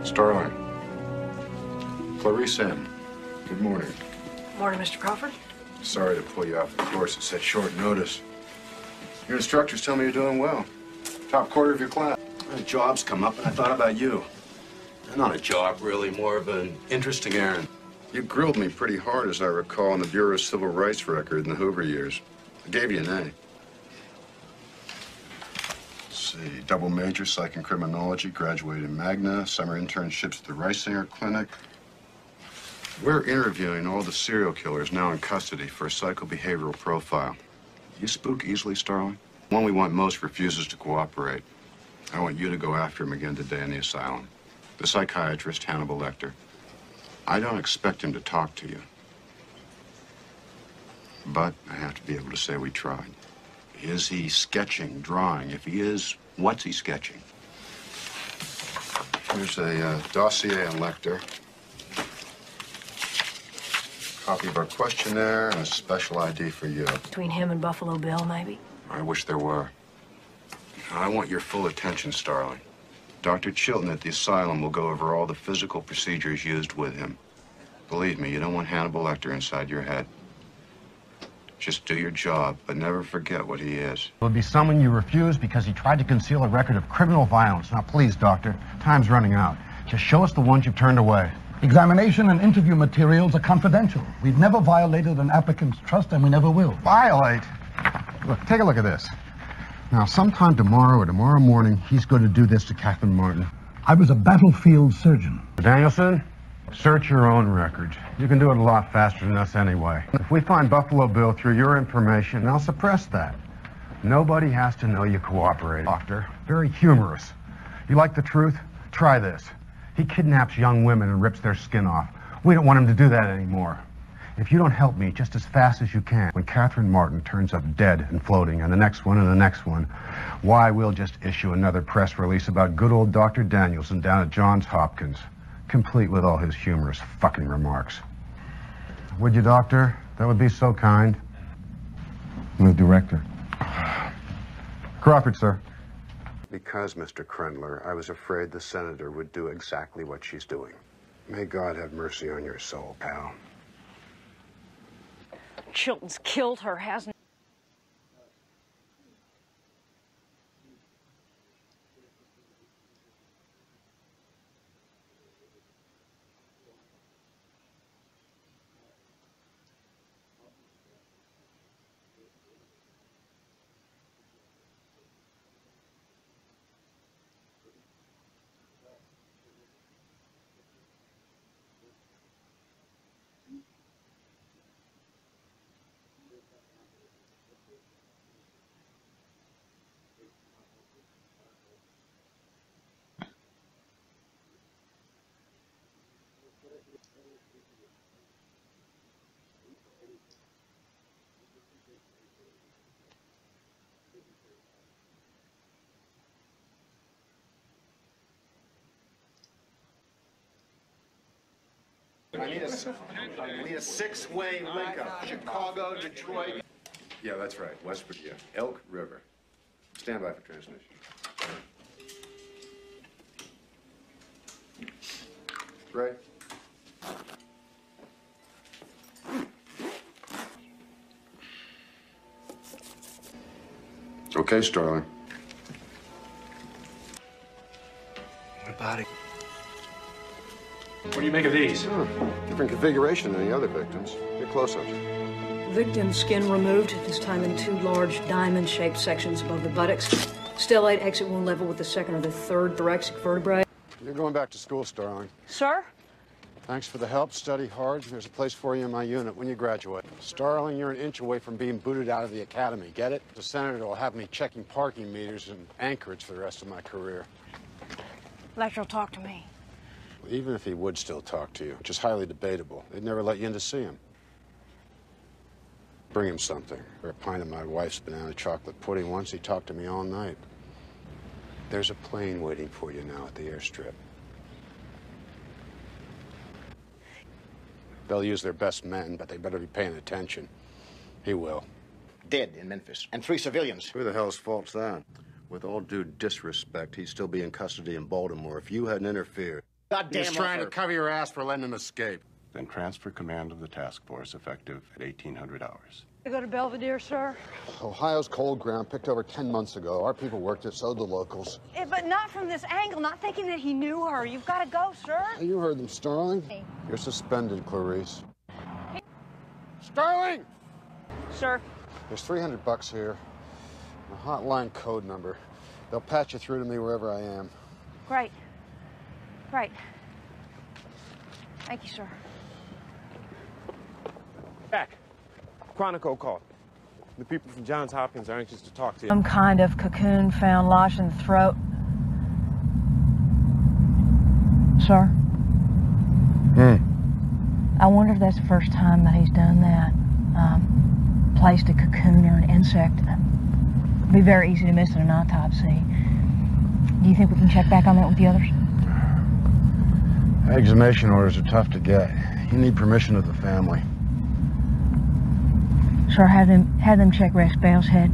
Starling. Clarice M. Good morning. Morning, Mr. Crawford. Sorry to pull you off the course at such short notice. Your instructors tell me you're doing well. Top quarter of your class. A job's come up, and I thought about you. Not a job, really, more of an interesting errand. You grilled me pretty hard, as I recall, on the Bureau of Civil Rights record in the Hoover years. I gave you an A. Let's see, double major, psych and criminology, graduated Magna, summer internships at the Reisinger Clinic. We're interviewing all the serial killers now in custody for a psychobehavioral profile. You spook easily, Starling? The one we want most refuses to cooperate. I want you to go after him again today in the asylum. The psychiatrist, Hannibal Lecter. I don't expect him to talk to you. But I have to be able to say we tried. Is he sketching, drawing? If he is, what's he sketching? Here's a dossier on Lecter. Copy of our questionnaire and a special ID for you. Between him and Buffalo Bill, maybe? I wish there were. I want your full attention, Starling. Dr. Chilton at the asylum will go over all the physical procedures used with him. Believe me, you don't want Hannibal Lecter inside your head. Just do your job, but never forget what he is. It would be someone you refuse because he tried to conceal a record of criminal violence. Now, please, Doctor, time's running out. Just show us the ones you've turned away. Examination and interview materials are confidential. We've never violated an applicant's trust, and we never will. Violate? Look, take a look at this. Now, sometime tomorrow or tomorrow morning, he's going to do this to Catherine Martin. I was a battlefield surgeon. Danielson, search your own record. You can do it a lot faster than us anyway. If we find Buffalo Bill through your information, they'll suppress that. Nobody has to know you cooperated, Doctor. Very humorous. You like the truth? Try this. He kidnaps young women and rips their skin off. We don't want him to do that anymore. If you don't help me just as fast as you can, when Catherine Martin turns up dead and floating, and the next one and the next one, why, we'll just issue another press release about good old Dr. Danielson down at Johns Hopkins, complete with all his humorous fucking remarks. Would you, Doctor? That would be so kind. Move director. Crawford, sir. Because, Mr. Krendler, I was afraid the senator would do exactly what she's doing. May God have mercy on your soul, pal. Chilton's killed her, hasn't he? I need a six-way link-up. Chicago, Detroit. Yeah, that's right. West Virginia. Elk River. Stand by for transmission. Right. Okay, Starling. What about it? What do you make of these? Different configuration than the other victims. Get close-ups. Victim's skin removed, this time in two large diamond-shaped sections above the buttocks. Stellate exit wound level with the second or the third thoracic vertebrae. You're going back to school, Starling. Sir? Thanks for the help. Study hard. There's a place for you in my unit when you graduate. Starling, you're an inch away from being booted out of the academy. Get it? The senator will have me checking parking meters in Anchorage for the rest of my career. Lecter will talk to me. Even if he would still talk to you, which is highly debatable, they'd never let you in to see him. Bring him something, or a pint of my wife's banana chocolate pudding. Once he talked to me all night. There's a plane waiting for you now at the airstrip. They'll use their best men, but they better be paying attention. He will. Dead in Memphis, and 3 civilians. Who the hell's fault's that? With all due disrespect, he'd still be in custody in Baltimore if you hadn't interfered. Goddamn He's trying to offer. cover your ass for letting him escape. Then transfer command of the task force effective at 1800 hours. You go to Belvedere, sir? Ohio's cold ground, picked over 10 months ago. Our people worked it, so did the locals. But not from this angle, not thinking that he knew her. You've got to go, sir. You heard them, Starling. You're suspended, Clarice. Starling! Sir. There's $300 here. A hotline code number. They'll patch you through to me wherever I am. Great. Great. Thank you, sir. Back. Quantico called. The people from Johns Hopkins are anxious to talk to you. Some kind of cocoon found lodged in the throat. Sir? I wonder if that's the first time that he's done that. Placed a cocoon or an insect. It'd be very easy to miss in an autopsy. Do you think we can check back on that with the others? Exhumation orders are tough to get. You need permission of the family. Sir, have them check Rex Bale's head.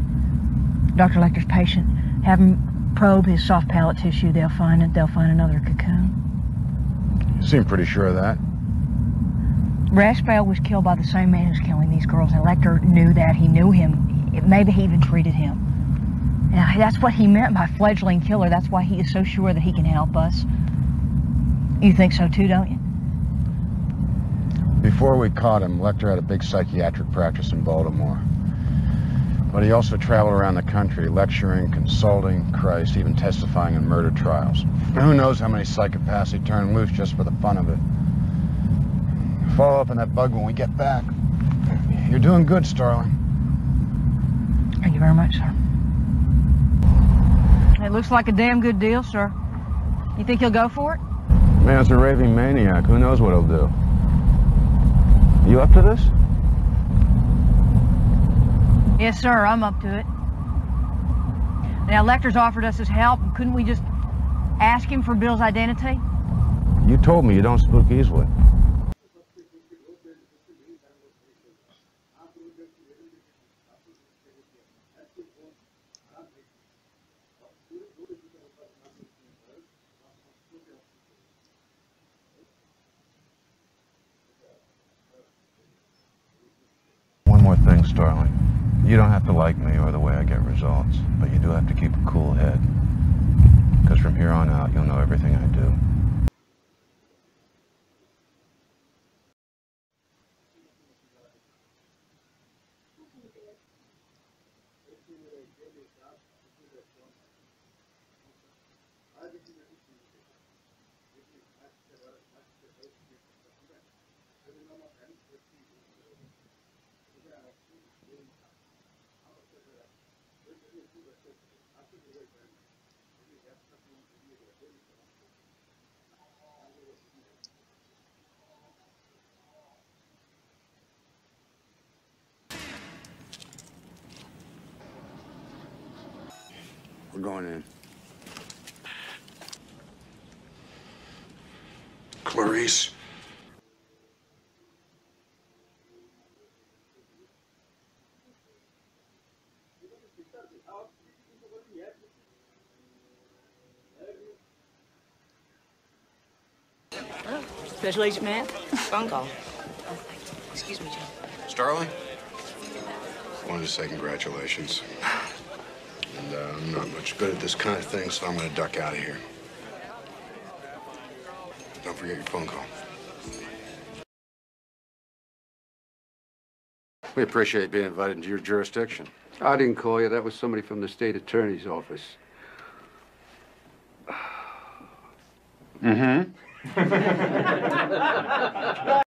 Dr. Lecter's patient. Have them probe his soft palate tissue. They'll find another cocoon. You seem pretty sure of that. Rex Bale was killed by the same man who's killing these girls, and Lecter knew that. He knew him. Maybe he even treated him. Now, that's what he meant by fledgling killer. That's why he is so sure that he can help us. You think so too, don't you? Before we caught him, Lecter had a big psychiatric practice in Baltimore. But he also traveled around the country, lecturing, consulting, Christ, even testifying in murder trials. Now, who knows how many psychopaths he turned loose just for the fun of it. Follow up on that bug when we get back. You're doing good, Starling. Thank you very much, sir. It looks like a damn good deal, sir. You think he'll go for it? Man's a raving maniac. Who knows what he'll do? You up to this? Yes, sir, I'm up to it. Now, Lecter's offered us his help. Couldn't we just ask him for Bill's identity? You told me you don't spook easily. One more thing, Starling. You don't have to like me or the way I get results, but you do have to keep a cool head. Because from here on out, you'll know everything I do. We're going in. Clarice. Special Agent Matt? Phone call. Excuse me, Joe. Starling? Wanted to say congratulations. And I'm not much good at this kind of thing, so I'm going to duck out of here. Don't forget your phone call. We appreciate being invited into your jurisdiction. I didn't call you. That was somebody from the state attorney's office. Mm-hmm.